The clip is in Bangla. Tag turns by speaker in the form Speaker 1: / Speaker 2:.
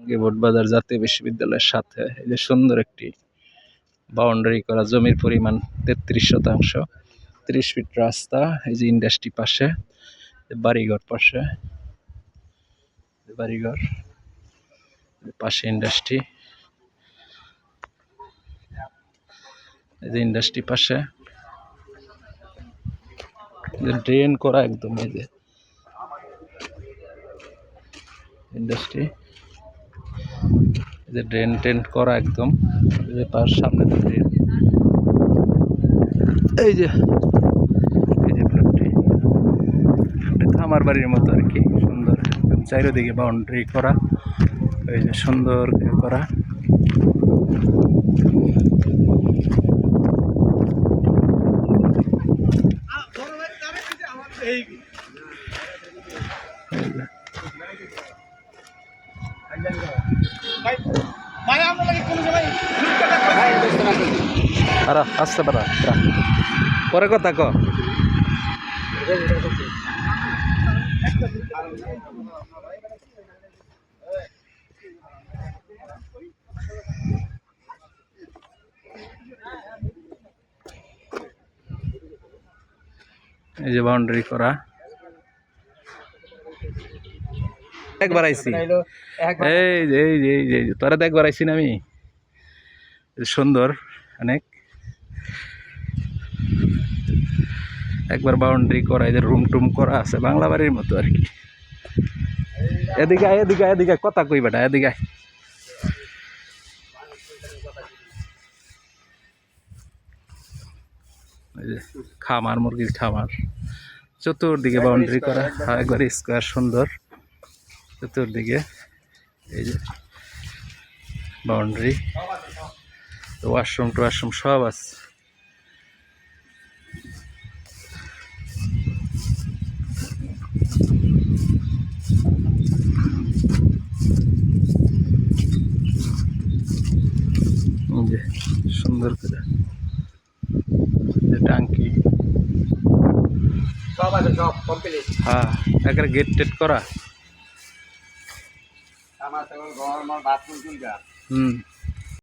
Speaker 1: বোটবাজার জাতীয় বিশ্ববিদ্যালয়ের সাথে এই যে সুন্দর একটি বাউন্ডারি করা জমির পরিমাণ 33%, 30 ফিট রাস্তা। এই যে ইন্ডাস্ট্রি পাশে, বাড়িঘর পাশে, বাড়িঘর পাশে ইন্ডাস্ট্রি, এই যে ইন্ডাস্ট্রি পাশে ড্রেন করা একদম। এই যে ইন্ডাস্ট্রি, এই যে ড্রেন টেন করা একদম। এই যে তার সামনে ড্রেন, এই যে খামার বাড়ির মতো আর কি, সুন্দর একদম চারিদিকে বাউন্ডারি করা। এই যে সুন্দর করা, আসতে পারা পরে কথা ক। এই যে বাউন্ডারি করা, একবার আইছি, এই যে তোরা তো একবার আইছি না আমি। সুন্দর অনেক, একবার বাউন্ডারি করা, এই যে রুম টুম করা আছে বাংলা বাড়ির মতো আর কি। এদিকে এদিকে এদিকে কথা কই বেটা, এদিকে খামার, মুরগির খামার, চতুর্দিকে বাউন্ডারি করা, একবার স্কোয়ার সুন্দর চতুর্দিকে। এই যে বাউন্ডারি, ওয়াশরুম টোয়াশরুম সব আছে। সুন্দর করে টাঙ্কি, হ্যাঁ একেবারে গেট টেট করা।